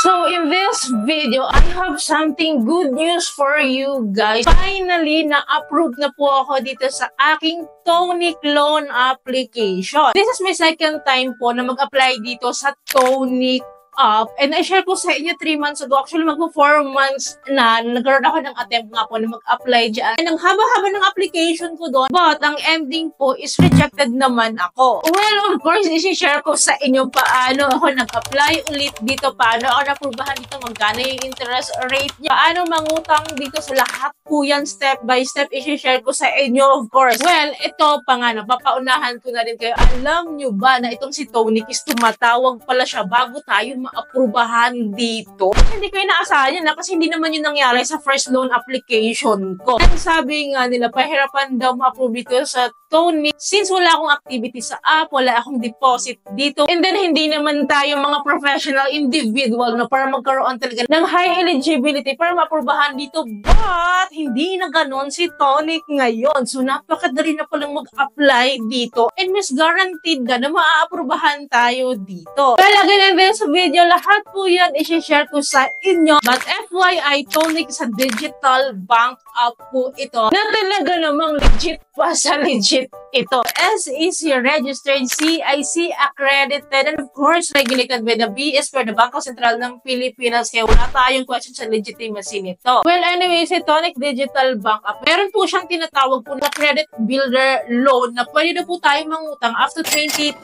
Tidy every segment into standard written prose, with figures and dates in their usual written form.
So in this video, I have something good news for you guys. Finally, na-approve na po ako dito sa aking Tonic loan application. This is my second time po na mag-apply dito sa Tonic up. And I share ko sa inyo 3 months ago. Actually, magpo 4 months na nagkaroon ako ng attempt nga po na mag-apply dyan. And ang haba-haba ng application ko doon. But ang ending po is rejected naman ako. Well, of course, isi-share ko sa inyo paano ako nag-apply ulit dito. Paano ako naprubahan dito. Magkano yung interest rate niya. Paano mangutang dito sa lahat po yan step by step. Isi-share ko sa inyo, of course. Well, ito pa nga na. Papaunahan ko na rin kayo. Alam nyo ba na itong si Tonic is tumatawag pala siya bago tayo ma-aprubahan dito. Hindi ko inaasahan yan kasi hindi naman yun nangyari sa first loan application ko. Ang sabi nga nila, pahirapan daw ma-approve dito sa Tonic since wala akong activity sa app, wala akong deposit dito. And then, hindi naman tayo mga professional individual na para magkaroon talaga ng high eligibility para ma-aprubahan dito. But, hindi na ganon si Tonic ngayon. So, napakadali na palang mag-apply dito. And mas guaranteed na ma-aprubahan tayo dito. Well, again, in this video, lahat po yan isi-share ko sa inyo. But FYI, Tonic sa digital bank app po ito na talaga namang legit pa sa legit ito. SEC registered, CIC accredited, and of course, regulated by the BS for the Bangko Sentral ng Pilipinas. Kaya wala tayong question sa legitimacy nito. Well, anyway, si Tonic Digital Bank App, meron po siyang tinatawag po na credit builder loan na pwede na po tayo mangutang after 20,000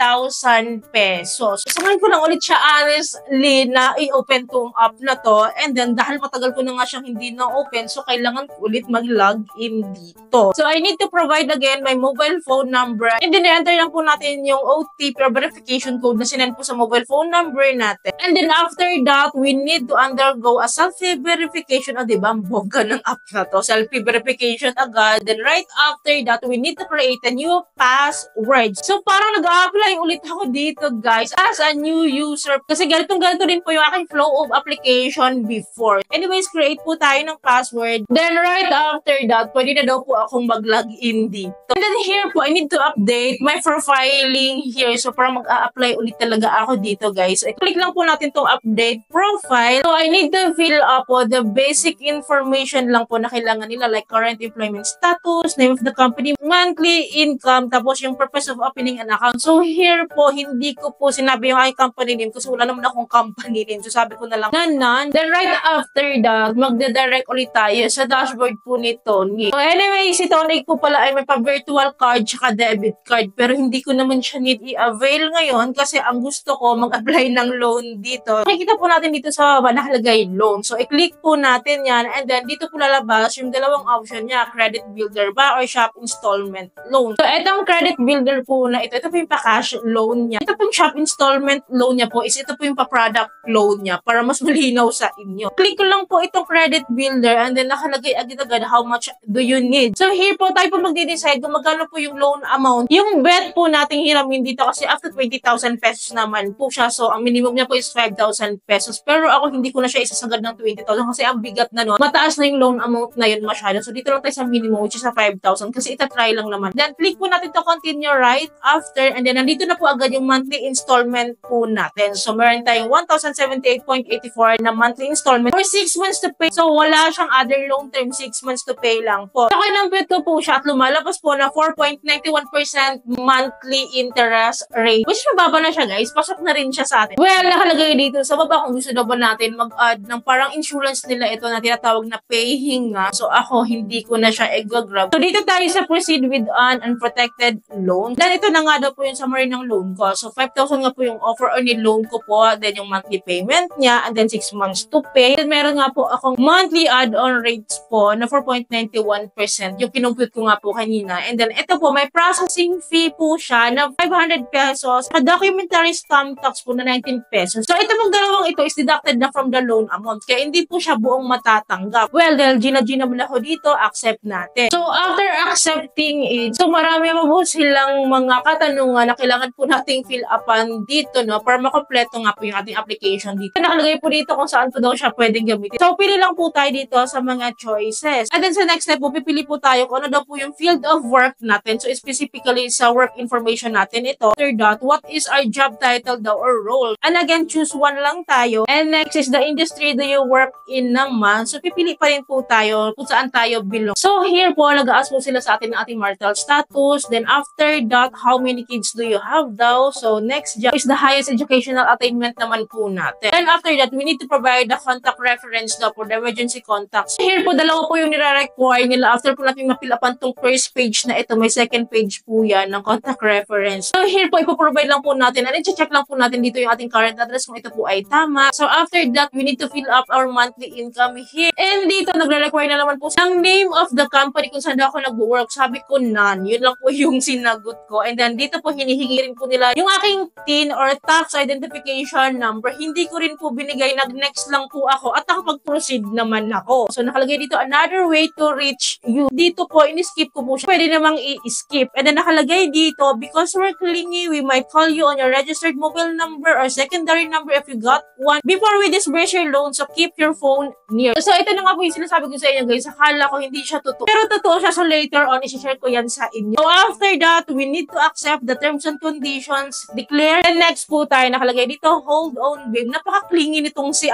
pesos. So, ngayon ko lang ulit siya honestly na i-open tong app na to. And then, dahil matagal ko na nga siyang hindi na-open, so kailangan ko ulit mag-log in dito. So, I need to provide again my mobile phone number. And then, enter lang po natin yung OTP or verification code na sinend po sa mobile phone number natin. And then, after that, we need to undergo a selfie-verification. O, diba? Ang bongga ng app na to. Selfie-verification agad. Then, right after that, we need to create a new password. So, parang nag-a-apply ulit ako dito, guys, as a new user. Kasi ganito din po yung aking flow of application before. Anyways, create po tayo ng password. Then, right after that, pwede na daw po akong mag-log in dito. And then here po, I need to update my profiling here. So, para mag-a-apply ulit talaga ako dito, guys. I-click lang po natin tong update profile. So, I need to fill up po the basic information lang po na kailangan nila, like current employment status, name of the company, monthly income, tapos yung purpose of opening an account. So, here po, hindi ko po sinabi yung aking company name kasi wala naman akong company name. So, sabi ko na lang na none. Then, right after that, magda-direct ulit tayo sa dashboard po ni Tonic. So, anyway, si Tonic po pala ay may pa-virtual card tsaka debit card. Pero hindi ko naman siya need i-avail ngayon kasi ang gusto ko mag-apply ng loan dito. Makikita po natin dito sa baba nakalagay loan. So, i-click po natin yan and then dito po lalabas yung dalawang option niya, credit builder ba or shop installment loan. So, itong credit builder po na ito po yung pa-cash loan niya. Ito po yung shop installment loan niya po is ito po yung pa-product loan niya para mas malinaw sa inyo. Click ko lang po itong credit builder and then nakalagay agad-agad how much do you need. So, here po tayo po magde-decide kung magkano po yung loan amount. Yung bet po nating hiramin dito kasi after 20,000 pesos naman po siya. So, ang minimum niya po is 5,000 pesos. Pero ako hindi ko na siya isasagad ng 20,000 kasi ang bigat na nun. Mataas na yung loan amount na yun masyado. So, dito lang tayo sa minimum which is sa 5,000 kasi itatry lang naman. Then, click po natin to continue right after and then nandito na po agad yung monthly installment po natin. So, meron tayong 1,078.84 na monthly installment for 6 months to pay. So, wala siyang other long term 6 months to pay lang po. So, kinampit ko po siya at lumalabas po na 4.91% monthly interest rate. Which mababa na siya, guys. Pasok na rin siya sa atin. Well, nakalagay dito sa baba kung gusto na ba natin mag-add ng parang insurance nila ito na tinatawag na paying nga. So, ako hindi ko na siya i-grab. So, dito tayo sa proceed with an unprotected loan. Then, ito na nga daw po yung summary ng loan ko. So, 5,000 nga po yung offer or ni-loan ko po. Then, yung monthly payment niya. And then, 6 months to pay. Then, meron nga po akong monthly add-on rates po na 4.91%. Yung kinumpute ko nga po kanina. And then, ito po, may processing fee po siya na 500 pesos. A documentary stamp tax po na 19 pesos. So, ito mong dalawang ito is deducted na from the loan amount. Kaya hindi po siya buong matatanggap. Well, dahil ginabal ako dito, accept natin. So, after accepting it, so marami pa po silang mga katanungan na kailangan po nating fill upan dito, no? Para makompleto nga po yung yung ating application dito. Nakalagay po dito kung saan po daw siya pwedeng gamitin. So, pili lang po tayo dito sa mga choices. And then sa next step po, pipili po tayo kung ano daw po yung field of work natin. So, specifically sa work information natin ito. After that, what is our job title daw or role? And again, choose one lang tayo. And next is the industry do you work in naman. So, pipili pa rin po tayo kung saan tayo belong. So, here po, nag-ask po sila sa atin ng ating marital status. Then, after that, how many kids do you have daw? So, next job is the highest educational attainment naman po natin. And after that, we need to provide the contact reference daw for the emergency contacts. So, here po, dalawa po yung nire-require nila. After po natin mapilapan tong first page na ito, may second page po yan ng contact reference. So, here po, ipoprovide lang po natin and i-check lang po natin dito yung ating current address kung ito po ay tama. So, after that, we need to fill up our monthly income here. And dito, nagre-require na naman po ang name of the company kung saan ako nag-work. Sabi ko, none. Yun lang po yung sinagot ko. And then, dito po, hinihingi rin po nila yung aking TIN or tax identification number. Hindi ko rin po binigay. Nag-next lang po ako at nakapag-proceed naman ako. So, nakalagay dito, another way to reach you. Dito po, in-skip ko po siya. Pwede namang i-skip. And then, nakalagay dito, because we're clingy, we might call you on your registered mobile number or secondary number if you got one before we disburse your loan. So, keep your phone near. So, ito na nga po yung sinasabi ko sa inyo, guys. Akala ko hindi siya totoo. Pero totoo siya. So, later on, isi-share ko yan sa inyo. So, after that, we need to accept the terms and conditions, declare. And next po tayo, nakalagay dito, hold on, babe. Napaka-clingy nitong si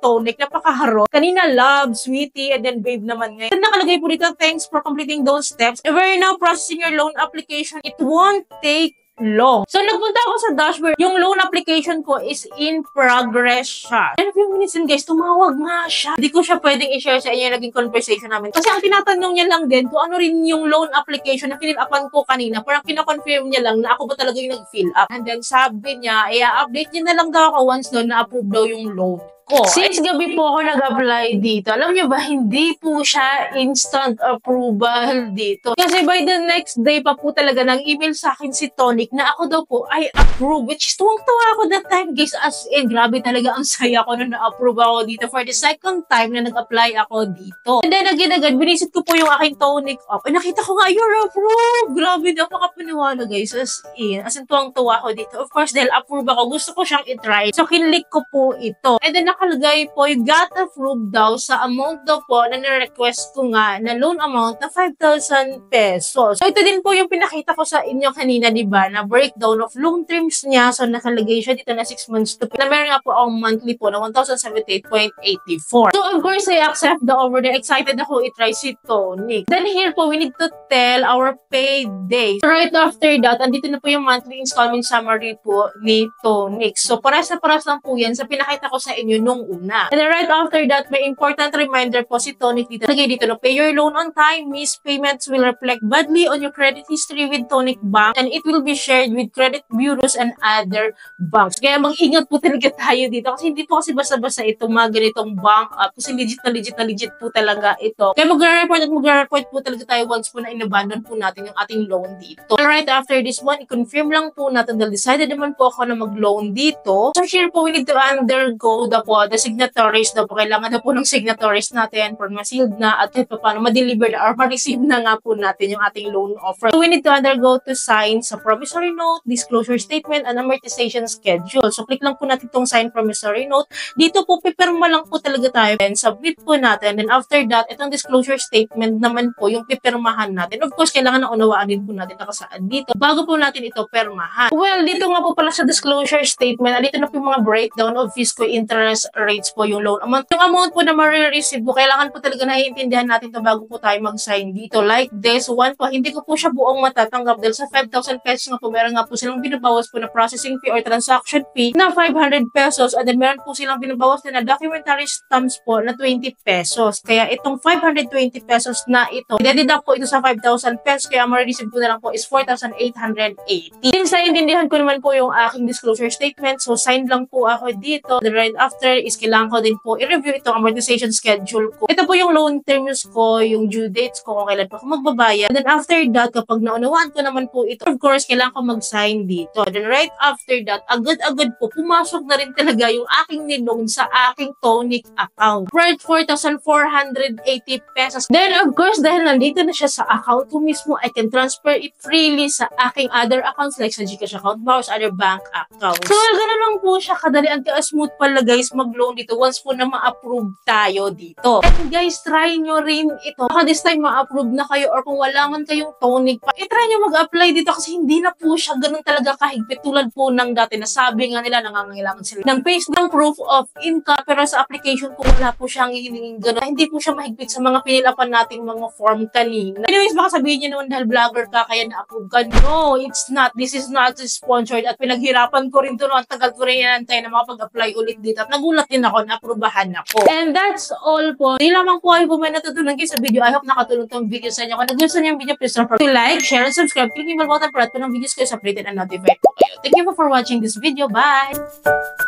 Tonic. Napaka-harot. Kanina, love, sweetie, and then babe naman ngayon. And nakalagay po dito, thanks for completing those steps. If we're now processing your loan application, it won't take long. So, nagpunta ako sa dashboard. Yung loan application ko is in progress siya. And a few minutes din, guys, tumawag nga siya. Hindi ko siya pwedeng i-share sa inyo yung naging conversation namin. Kasi ang tinatanong niya lang din kung ano rin yung loan application na fill-upan ko kanina. Parang kina-confirm niya lang na ako ba talaga yung nag-fill up. And then, sabi niya, i-update niya na lang daw ako once doon na-approve daw yung loan ko. Since gabi po ako nag-apply dito, alam niyo ba, hindi po siya instant approval dito. Kasi by the next day pa po talaga nang email sa akin si Tonic na ako daw po ay approve. Which is tuwang-tuwa ako that time, guys. As in, grabe talaga ang saya ko na na-approve ako dito for the second time na nag-apply ako dito. And then agad-agad, binisit ko po yung aking Tonic app. Ay, nakita ko nga, you're approved! Grabe, napakapaniwala, guys. As in, tuwang-tuwa ako dito. Of course, dahil approve ako, gusto ko siyang itry. So, kinlik ko po ito. And then, nakalagay po, you got approved daw sa amount daw po na na-request ko nga na loan amount na 5,000 pesos. So, ito din po yung pinakita ko sa inyo kanina, di ba, na breakdown of loan terms niya. So, nakalagay siya dito na 6 months to pay. Na meron nga po ang monthly po na 1,078.84. So, of course, I accept the over there. Excited ako i-try si Tonic. Then here po, we need to tell our payday. So, right after that, andito na po yung monthly installment summary po ni Tonic. So, paras na paras lang po yan sa pinakita ko sa inyo nung una. And then right after that, may important reminder po si Tonic dito. Lagay dito na pay your loan on time. Missed payments will reflect badly on your credit history with Tonic Bank and it will be shared with credit bureaus and other banks. Kaya mag-ingat po talaga tayo dito kasi hindi po kasi basta-basta itong mga ganitong bank kasi legit po talaga ito. Kaya mag-report po talaga tayo once po na in-abandon po natin yung ating loan dito. And right after this one, i-confirm lang po natin dahil decided naman po ako na mag-loan dito. So here po, we need to undergo the signatories daw po. Kailangan na po ng signatories natin for ma-sealed na at kahit pa paano ma-deliver na or ma-receive na nga po natin yung ating loan offer. So we need to undergo to sign sa promissory note, disclosure statement, and amortization schedule. So click lang po natin itong sign promissory note. Dito po, pipirma lang po talaga tayo and submit po natin. And after that, itong disclosure statement naman po yung pipirmahan natin. Of course, kailangan na unawaan din po natin nakasaan dito bago po natin ito pirmahan. Well, dito nga po pala sa disclosure statement, dito na po yung mga breakdown of fiscal interest rates po yung loan amount. Yung amount po na ma-receive po, kailangan po talaga naiintindihan natin ito bago po tayo mag-sign dito. Like this one po, hindi ko po siya buong matatanggap dahil sa 5,000 pesos nga po, meron nga po silang binabawas po na processing fee or transaction fee na 500 pesos and then meron po silang binabawas na documentary stamps po na 20 pesos. Kaya itong 520 pesos na ito, i-deduct po ito sa 5,000 pesos kaya ma-receive po na lang po is 4,880. Since naiintindihan ko naman po yung aking disclosure statement, so sign lang po ako dito. Then right after after is kailangan ko din po i-review itong amortization schedule ko. Ito po yung loan terms ko, yung due dates ko, kung kailan pa ako magbabayad. And then after that, kapag naunawaan ko naman po ito, of course, kailangan ko mag-sign dito. Then right after that, agad-agad po, pumasok na rin talaga yung aking niloan sa aking Tonic account. Worth 4,480 pesos. Then of course, dahil nandito na siya sa account ko mismo, I can transfer it freely sa aking other accounts like sa GCash account, Bowers, other bank accounts. So, gano'n lang po siya kadali. Ang smooth pala guys mag-loan dito once po na ma-approve tayo dito. And guys, try nyo rin ito. Baka this time ma-approve na kayo or kung wala man kayong Tonic pa, try nyo mag-apply dito kasi hindi na po siya ganun talaga kahigpit tulad po ng dati na sabi nga nila nangangailangan sila ng face ng proof of income pero sa application po wala po siyang hiningin ganun. Hindi po siya mahigpit sa mga pinilapan nating mga form kanina. Anyways, baka sabihin nyo naman dahil vlogger ka kaya na-approve ka. No, it's not. This is not sponsored at pinaghirapan ko rin ito no. Ang tagal ko rin inantay na makapag-apply ulit dito at nagulat din ako na aprubahan ako. And that's all po. Hindi lamang po ay po may natutunan kayo sa video. I hope nakatulong tong video sa inyo. Kung nagustuhan niyo yung video, please don't forget to like, share, and subscribe. Click yung bell button para at po ng videos kayo sa updated and notified po kayo. Thank you for watching this video. Bye!